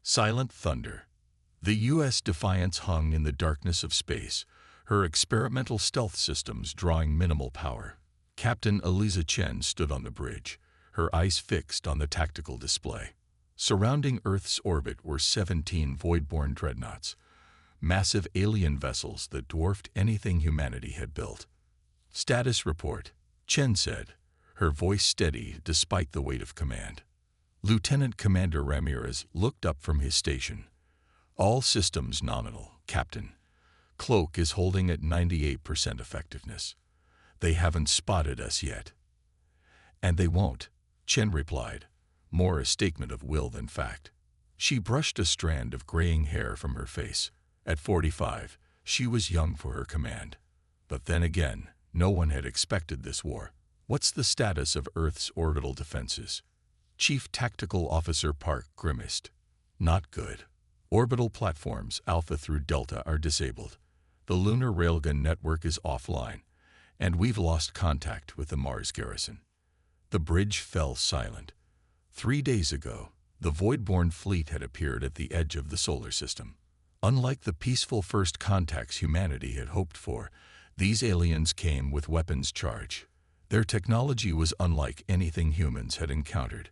Silent thunder. The U.S. Defiance hung in the darkness of space, her experimental stealth systems drawing minimal power. Captain Eliza Chen stood on the bridge, her eyes fixed on the tactical display. Surrounding Earth's orbit were 17 void-borne dreadnoughts, massive alien vessels that dwarfed anything humanity had built. "Status report," Chen said, her voice steady despite the weight of command. Lieutenant Commander Ramirez looked up from his station. "All systems nominal, Captain. Cloak is holding at 98% effectiveness. They haven't spotted us yet." "And they won't," Chen replied, more a statement of will than fact. She brushed a strand of graying hair from her face. At 45, she was young for her command. But then again, no one had expected this war. "What's the status of Earth's orbital defenses?" Chief Tactical Officer Park grimaced. "Not good. Orbital platforms Alpha through Delta are disabled. The lunar railgun network is offline, and we've lost contact with the Mars garrison." The bridge fell silent. 3 days ago, the void-borne fleet had appeared at the edge of the solar system. Unlike the peaceful first contacts humanity had hoped for, these aliens came with weapons charge. Their technology was unlike anything humans had encountered.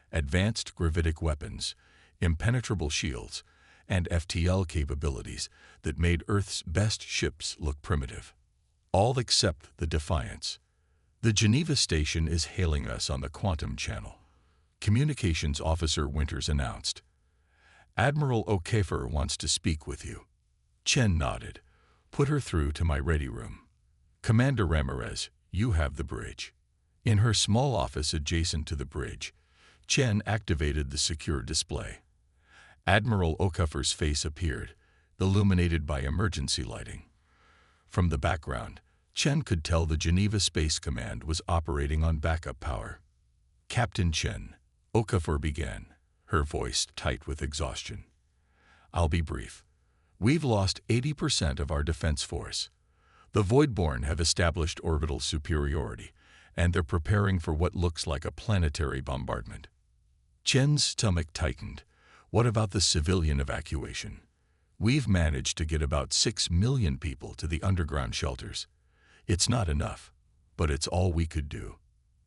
Advanced gravitic weapons, impenetrable shields, and FTL capabilities that made Earth's best ships look primitive. All except the Defiance. "The Geneva station is hailing us on the quantum channel," Communications Officer Winters announced. "Admiral O'Kafer wants to speak with you." Chen nodded. "Put her through to my ready room. Commander Ramirez, you have the bridge." In her small office adjacent to the bridge, Chen activated the secure display. Admiral O'Kafer's face appeared, illuminated by emergency lighting. From the background, Chen could tell the Geneva Space Command was operating on backup power. "Captain Chen," O'Kafer began, her voice tight with exhaustion. "I'll be brief. We've lost 80% of our defense force. The Voidborn have established orbital superiority, and they're preparing for what looks like a planetary bombardment." Chen's stomach tightened. "What about the civilian evacuation? We've managed to get about 6 million people to the underground shelters. It's not enough, but it's all we could do."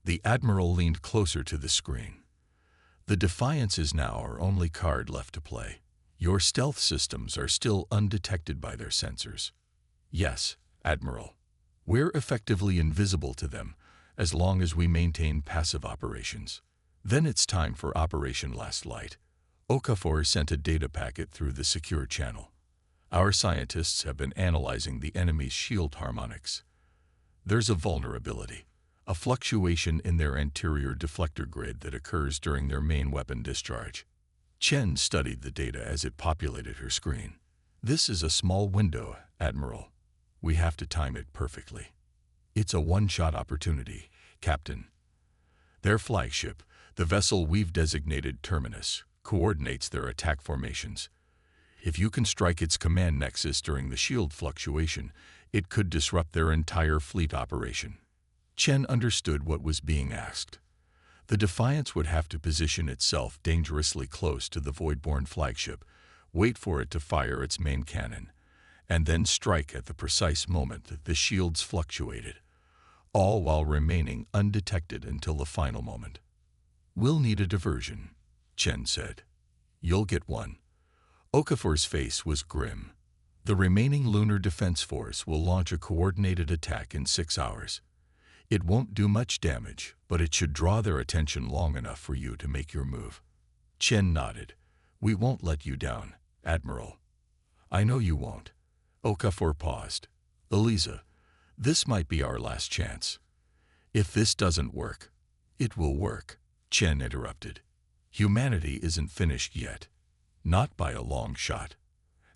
The Admiral leaned closer to the screen. "The Defiance is now our only card left to play. Your stealth systems are still undetected by their sensors." "Yes, Admiral. We're effectively invisible to them as long as we maintain passive operations. Then it's time for Operation Last Light." Okafor sent a data packet through the secure channel. "Our scientists have been analyzing the enemy's shield harmonics. There's a vulnerability, a fluctuation in their anterior deflector grid that occurs during their main weapon discharge." Chen studied the data as it populated her screen. "This is a small window, Admiral. We have to time it perfectly. It's a one-shot opportunity, Captain." Their flagship, the vessel we've designated Terminus, coordinates their attack formations. If you can strike its command nexus during the shield fluctuation, it could disrupt their entire fleet operation. Chen understood what was being asked. The Defiance would have to position itself dangerously close to the Voidborn flagship, wait for it to fire its main cannon, and then strike at the precise moment that the shields fluctuated, all while remaining undetected until the final moment. "We'll need a diversion," Chen said. "You'll get one." Okafor's face was grim. "The remaining lunar defense force will launch a coordinated attack in 6 hours. It won't do much damage, but it should draw their attention long enough for you to make your move." Chen nodded. "We won't let you down, Admiral." "I know you won't." Okafor paused. "Eliza, this might be our last chance." "If this doesn't work, it will work," Chen interrupted. "Humanity isn't finished yet. Not by a long shot."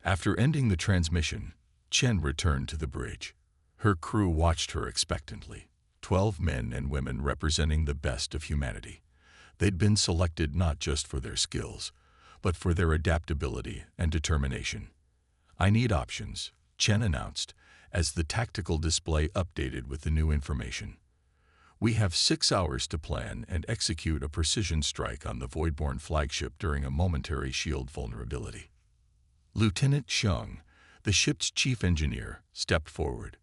After ending the transmission, Chen returned to the bridge. Her crew watched her expectantly. 12 men and women representing the best of humanity. They'd been selected not just for their skills, but for their adaptability and determination. "I need options," Chen announced, as the tactical display updated with the new information. We have 6 hours to plan and execute a precision strike on the Voidborn flagship during a momentary shield vulnerability. Lieutenant Shung, the ship's chief engineer, stepped forward.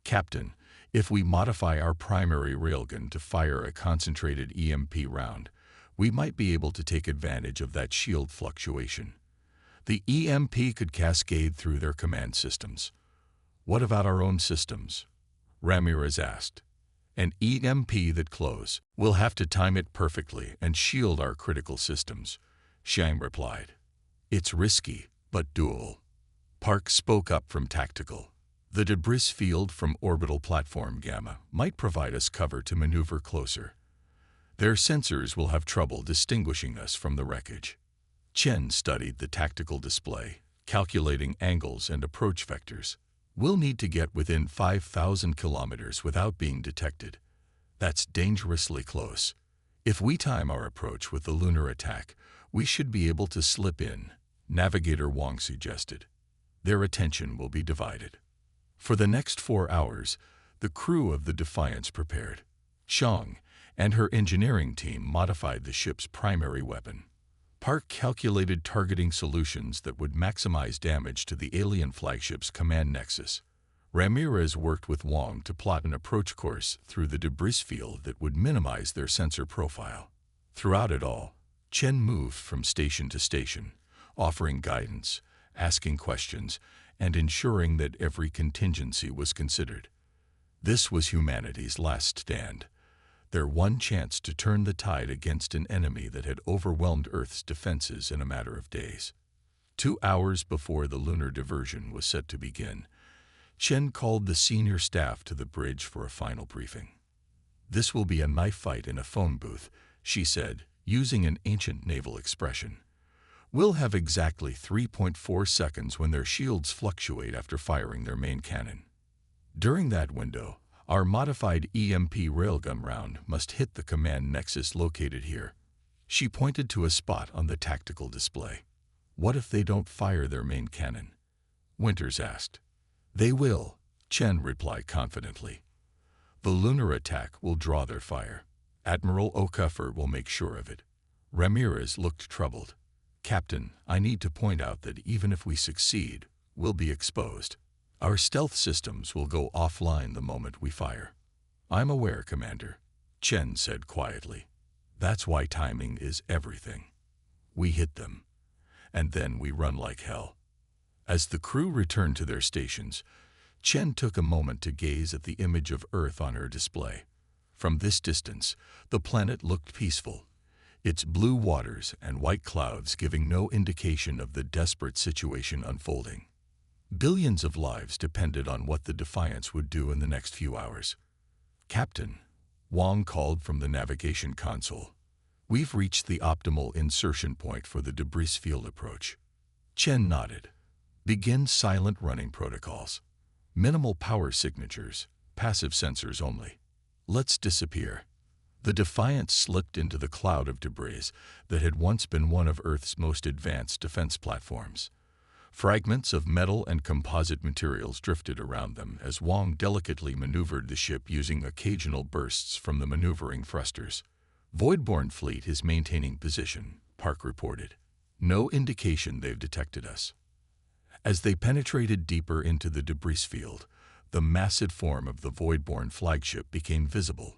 Captain, if we modify our primary railgun to fire a concentrated EMP round, we might be able to take advantage of that shield fluctuation. The EMP could cascade through their command systems. What about our own systems? Ramirez asked. An EMP that close. We'll have to time it perfectly and shield our critical systems, Shang replied. It's risky, but doable. Park spoke up from tactical. The debris field from orbital platform Gamma might provide us cover to maneuver closer. Their sensors will have trouble distinguishing us from the wreckage. Chen studied the tactical display, calculating angles and approach vectors. We'll need to get within 5,000 kilometers without being detected. That's dangerously close. If we time our approach with the lunar attack, we should be able to slip in, Navigator Wang suggested. Their attention will be divided. For the next 4 hours, the crew of the Defiance prepared. Shang and her engineering team modified the ship's primary weapon. Park calculated targeting solutions that would maximize damage to the alien flagship's command nexus. Ramirez worked with Wang to plot an approach course through the debris field that would minimize their sensor profile. Throughout it all, Chen moved from station to station, offering guidance, asking questions, and ensuring that every contingency was considered. This was humanity's last stand, their one chance to turn the tide against an enemy that had overwhelmed Earth's defenses in a matter of days. 2 hours before the lunar diversion was set to begin, Chen called the senior staff to the bridge for a final briefing. This will be a knife fight in a phone booth, she said, using an ancient naval expression. We'll have exactly 3.4 seconds when their shields fluctuate after firing their main cannon. During that window, our modified EMP railgun round must hit the command nexus located here. She pointed to a spot on the tactical display. What if they don't fire their main cannon? Winters asked. They will, Chen replied confidently. The lunar attack will draw their fire. Admiral O'Cuffer will make sure of it. Ramirez looked troubled. Captain, I need to point out that even if we succeed, we'll be exposed. Our stealth systems will go offline the moment we fire. I'm aware, Commander, Chen said quietly. That's why timing is everything. We hit them, and then we run like hell. As the crew returned to their stations, Chen took a moment to gaze at the image of Earth on her display. From this distance, the planet looked peaceful, its blue waters and white clouds giving no indication of the desperate situation unfolding. Billions of lives depended on what the Defiance would do in the next few hours. Captain, Wang called from the navigation console. We've reached the optimal insertion point for the debris field approach. Chen nodded. Begin silent running protocols. Minimal power signatures, passive sensors only. Let's disappear. The Defiance slipped into the cloud of debris that had once been one of Earth's most advanced defense platforms. Fragments of metal and composite materials drifted around them as Wang delicately maneuvered the ship using occasional bursts from the maneuvering thrusters. Voidborn fleet is maintaining position, Park reported. No indication they've detected us. As they penetrated deeper into the debris field, the massive form of the Voidborn flagship became visible.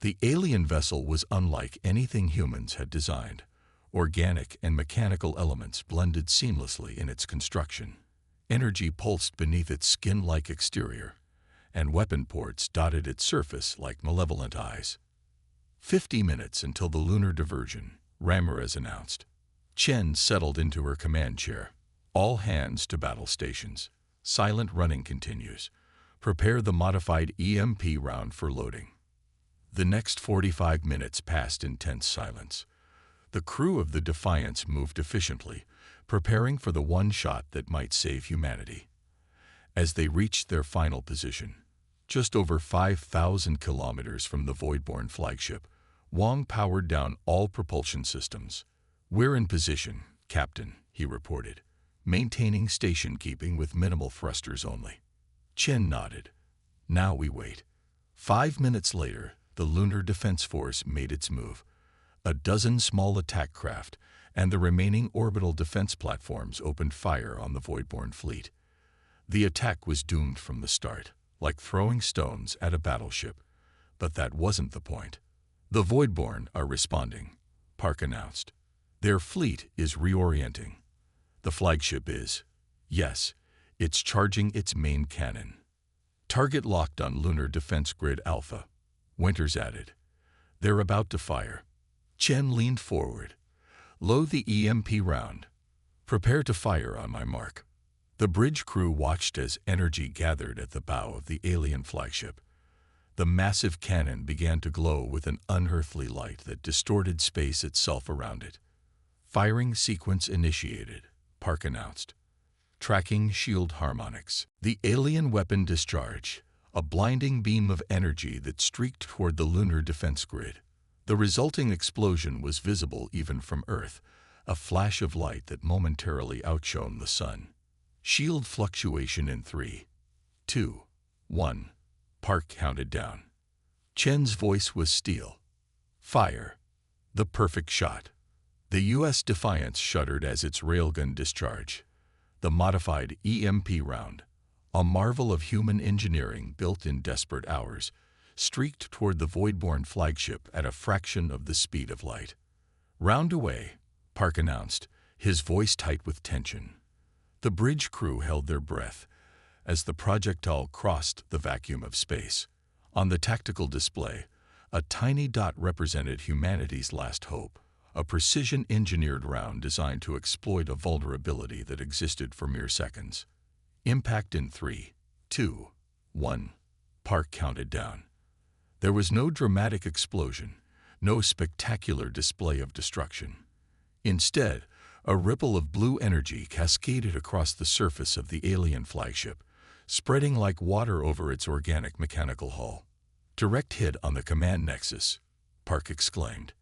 The alien vessel was unlike anything humans had designed. Organic and mechanical elements blended seamlessly in its construction. Energy pulsed beneath its skin-like exterior, and weapon ports dotted its surface like malevolent eyes. 50 minutes until the lunar diversion, Ramirez announced. Chen settled into her command chair. All hands to battle stations. Silent running continues. Prepare the modified EMP round for loading. The next 45 minutes passed in tense silence. The crew of the Defiance moved efficiently, preparing for the one shot that might save humanity. As they reached their final position, just over 5,000 kilometers from the Voidborn flagship, Wang powered down all propulsion systems. We're in position, Captain, he reported, maintaining station keeping with minimal thrusters only. Chen nodded. Now we wait. 5 minutes later, the Lunar Defense Force made its move. A dozen small attack craft and the remaining orbital defense platforms opened fire on the Voidborn fleet. The attack was doomed from the start, like throwing stones at a battleship. But that wasn't the point. The Voidborn are responding, Park announced. Their fleet is reorienting. The flagship is. Yes, it's charging its main cannon. Target locked on Lunar Defense Grid Alpha, Winters added. They're about to fire. Chen leaned forward. Load the EMP round. Prepare to fire on my mark. The bridge crew watched as energy gathered at the bow of the alien flagship. The massive cannon began to glow with an unearthly light that distorted space itself around it. Firing sequence initiated, Park announced. Tracking shield harmonics. The alien weapon discharge, a blinding beam of energy that streaked toward the lunar defense grid. The resulting explosion was visible even from Earth, a flash of light that momentarily outshone the sun. Shield fluctuation in 3, 2, 1. Park counted down. Chen's voice was steel. Fire. The perfect shot. The U.S. Defiance shuddered as its railgun discharged. The modified EMP round, a marvel of human engineering built in desperate hours, streaked toward the Voidborn flagship at a fraction of the speed of light. Round away, Park announced, his voice tight with tension. The bridge crew held their breath as the projectile crossed the vacuum of space. On the tactical display, a tiny dot represented humanity's last hope, a precision-engineered round designed to exploit a vulnerability that existed for mere seconds. Impact in 3, 2, 1. Park counted down. There was no dramatic explosion, no spectacular display of destruction. Instead, a ripple of blue energy cascaded across the surface of the alien flagship, spreading like water over its organic mechanical hull. Direct hit on the command nexus, Park exclaimed.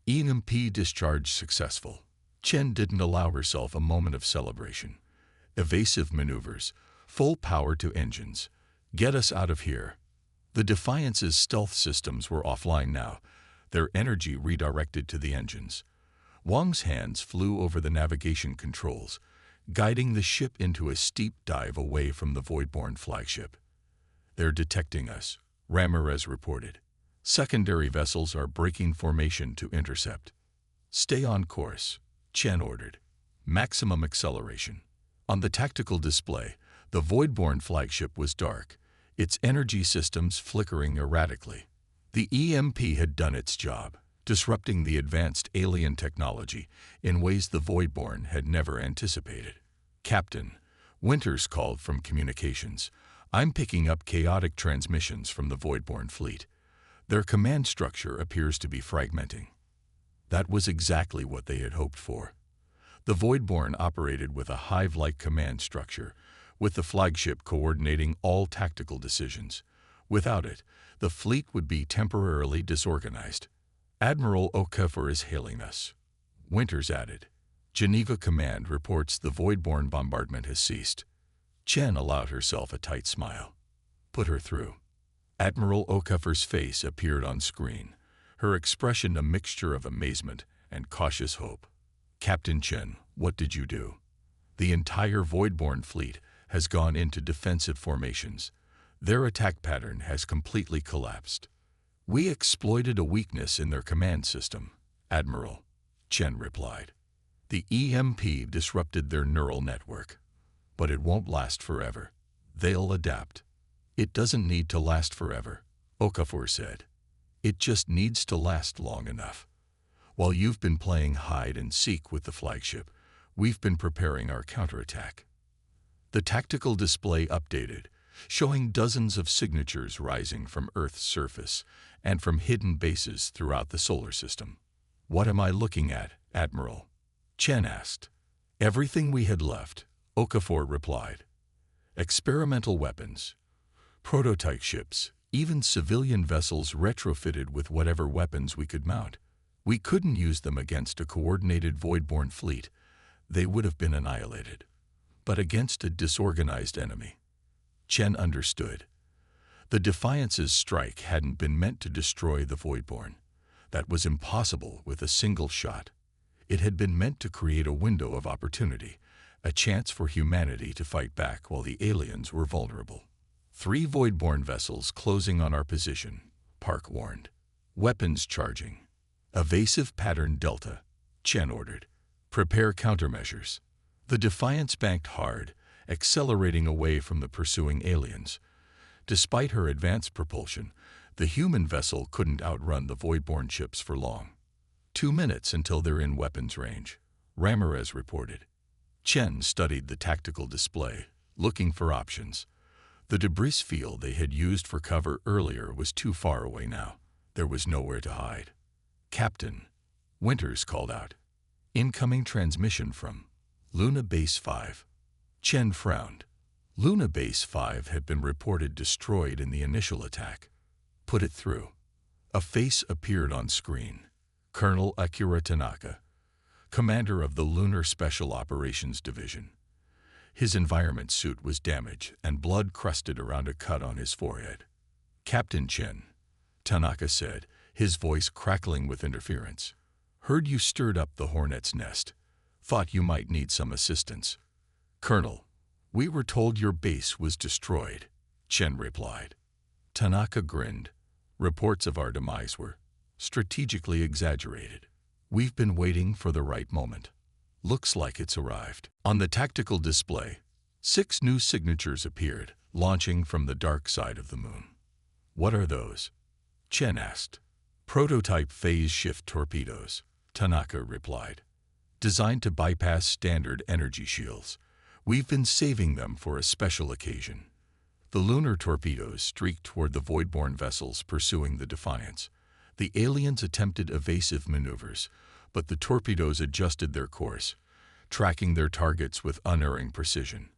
EMP discharge successful. Chen didn't allow herself a moment of celebration. Evasive maneuvers, full power to engines. Get us out of here. The Defiance's stealth systems were offline now, their energy redirected to the engines. Wang's hands flew over the navigation controls, guiding the ship into a steep dive away from the Voidborn flagship. They're detecting us, Ramirez reported. Secondary vessels are breaking formation to intercept. Stay on course, Chen ordered. Maximum acceleration. On the tactical display, the Voidborn flagship was dark, its energy systems flickering erratically. The EMP had done its job, disrupting the advanced alien technology in ways the Voidborn had never anticipated. Captain, Winters called from communications. I'm picking up chaotic transmissions from the Voidborn fleet. Their command structure appears to be fragmenting. That was exactly what they had hoped for. The Voidborn operated with a hive-like command structure, with the flagship coordinating all tactical decisions. Without it, the fleet would be temporarily disorganized. Admiral Okafor is hailing us, Winters added. Geneva Command reports the Voidborn bombardment has ceased. Chen allowed herself a tight smile. Put her through. Admiral Okafor's face appeared on screen, her expression a mixture of amazement and cautious hope. Captain Chen, what did you do? The entire Voidborn fleet has gone into defensive formations. Their attack pattern has completely collapsed. We exploited a weakness in their command system, Admiral, Chen replied. The EMP disrupted their neural network. But it won't last forever. They'll adapt. It doesn't need to last forever, Okafor said. It just needs to last long enough. While you've been playing hide and seek with the flagship, we've been preparing our counterattack. The tactical display updated, showing dozens of signatures rising from Earth's surface and from hidden bases throughout the solar system. What am I looking at, Admiral? Chen asked. Everything we had left, Okafor replied. Experimental weapons, prototype ships, even civilian vessels retrofitted with whatever weapons we could mount. We couldn't use them against a coordinated Voidborn fleet. They would have been annihilated. But against a disorganized enemy. Chen understood. The Defiance's strike hadn't been meant to destroy the Voidborn. That was impossible with a single shot. It had been meant to create a window of opportunity, a chance for humanity to fight back while the aliens were vulnerable. 3 Voidborn vessels closing on our position, Park warned. Weapons charging. Evasive pattern Delta, Chen ordered. Prepare countermeasures. The Defiance banked hard, accelerating away from the pursuing aliens. Despite her advanced propulsion, the human vessel couldn't outrun the Voidborn ships for long. 2 minutes until they're in weapons range, Ramirez reported. Chen studied the tactical display, looking for options. The debris field they had used for cover earlier was too far away now. There was nowhere to hide. Captain, Winters called out. Incoming transmission from Luna Base 5. Chen frowned. Luna Base 5 had been reported destroyed in the initial attack. Put it through. A face appeared on screen. Colonel Akira Tanaka, commander of the Lunar Special Operations Division. His environment suit was damaged and blood crusted around a cut on his forehead. Captain Chen, Tanaka said, his voice crackling with interference. Heard you stirred up the hornet's nest. Thought you might need some assistance. Colonel, we were told your base was destroyed, Chen replied. Tanaka grinned. Reports of our demise were strategically exaggerated. We've been waiting for the right moment. Looks like it's arrived. On the tactical display, 6 new signatures appeared, launching from the dark side of the moon. What are those? Chen asked. Prototype phase shift torpedoes, Tanaka replied. Designed to bypass standard energy shields. We've been saving them for a special occasion. The lunar torpedoes streaked toward the Voidborn vessels pursuing the Defiance. The aliens attempted evasive maneuvers, but the torpedoes adjusted their course, tracking their targets with unerring precision.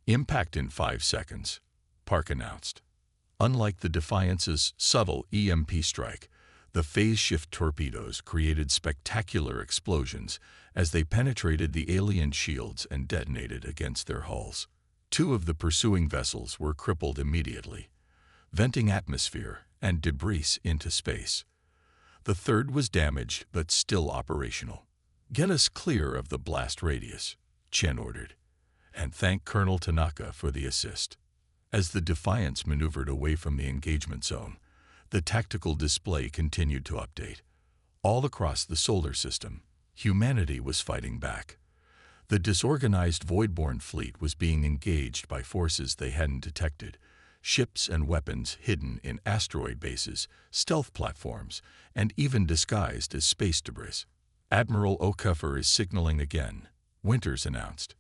Impact in 5 seconds, Park announced. Unlike the Defiance's subtle EMP strike, the phase-shift torpedoes created spectacular explosions as they penetrated the alien shields and detonated against their hulls. 2 of the pursuing vessels were crippled immediately, venting atmosphere and debris into space. The 3rd was damaged but still operational. Get us clear of the blast radius, Chen ordered, and thank Colonel Tanaka for the assist. As the Defiance maneuvered away from the engagement zone, the tactical display continued to update. All across the solar system, humanity was fighting back. The disorganized Voidborn fleet was being engaged by forces they hadn't detected, ships and weapons hidden in asteroid bases, stealth platforms, and even disguised as space debris. Admiral Okafor is signaling again, Winters announced.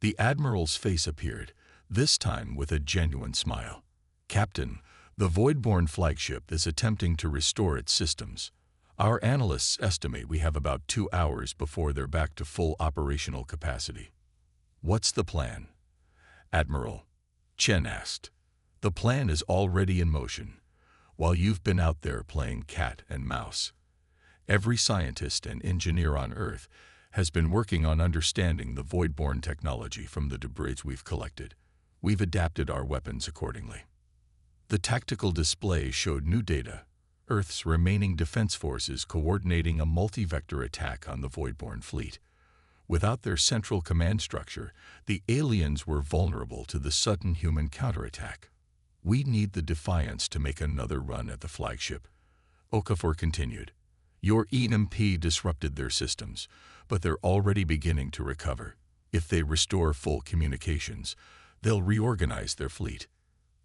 The Admiral's face appeared, this time with a genuine smile. Captain, the Voidborn flagship is attempting to restore its systems. Our analysts estimate we have about 2 hours before they're back to full operational capacity. What's the plan? Admiral, Chen asked. The plan is already in motion, while you've been out there playing cat and mouse. Every scientist and engineer on Earth has been working on understanding the Voidborn technology from the debris we've collected. We've adapted our weapons accordingly. The tactical display showed new data, Earth's remaining defense forces coordinating a multi-vector attack on the Voidborn fleet. Without their central command structure, the aliens were vulnerable to the sudden human counterattack. We need the Defiance to make another run at the flagship, Okafor continued. Your EMP disrupted their systems, but they're already beginning to recover. If they restore full communications, they'll reorganize their fleet.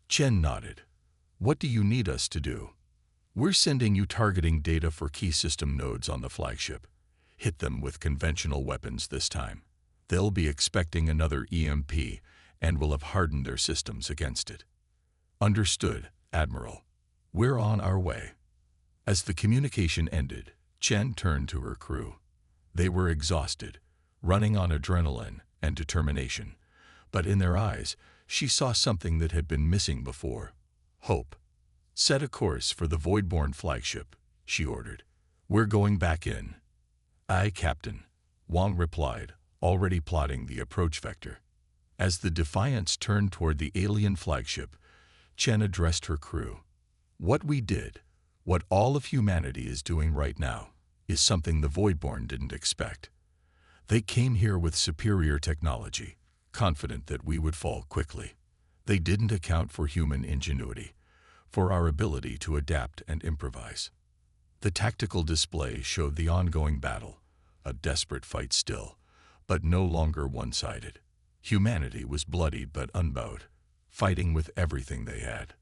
Chen nodded. What do you need us to do? We're sending you targeting data for key system nodes on the flagship. Hit them with conventional weapons this time. They'll be expecting another EMP and will have hardened their systems against it. Understood, Admiral. We're on our way. As the communication ended, Chen turned to her crew. They were exhausted, running on adrenaline and determination, but in their eyes, she saw something that had been missing before: hope. Set a course for the Voidborn flagship, she ordered. We're going back in. Aye, Captain, Wang replied, already plotting the approach vector. As the Defiance turned toward the alien flagship, Chen addressed her crew. What we did, what all of humanity is doing right now, is something the Voidborn didn't expect. They came here with superior technology, confident that we would fall quickly. They didn't account for human ingenuity, for our ability to adapt and improvise. The tactical display showed the ongoing battle, a desperate fight still, but no longer one-sided. Humanity was bloodied but unbowed, fighting with everything they had.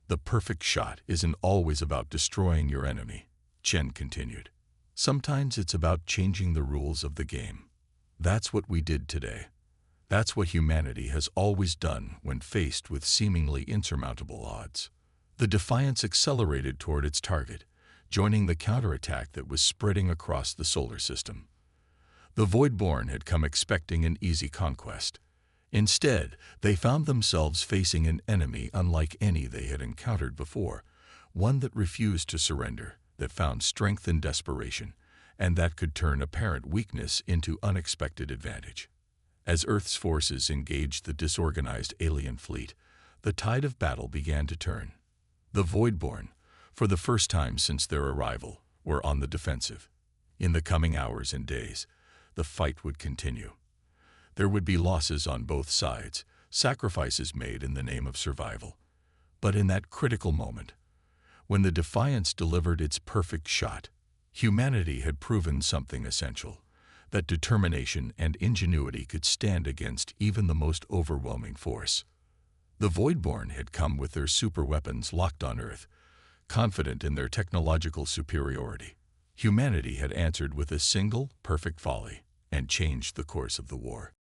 The perfect shot isn't always about destroying your enemy, Chen continued. Sometimes it's about changing the rules of the game. That's what we did today. That's what humanity has always done when faced with seemingly insurmountable odds. The Defiance accelerated toward its target, joining the counterattack that was spreading across the solar system. The Voidborn had come expecting an easy conquest. Instead, they found themselves facing an enemy unlike any they had encountered before, one that refused to surrender, that found strength in desperation, and that could turn apparent weakness into unexpected advantage. As Earth's forces engaged the disorganized alien fleet, the tide of battle began to turn. The Voidborn, for the first time since their arrival, were on the defensive. In the coming hours and days, the fight would continue. There would be losses on both sides, sacrifices made in the name of survival. But in that critical moment, when the Defiance delivered its perfect shot, humanity had proven something essential, that determination and ingenuity could stand against even the most overwhelming force. The Voidborn had come with their superweapons locked on Earth, confident in their technological superiority. Humanity had answered with a single, perfect volley and changed the course of the war.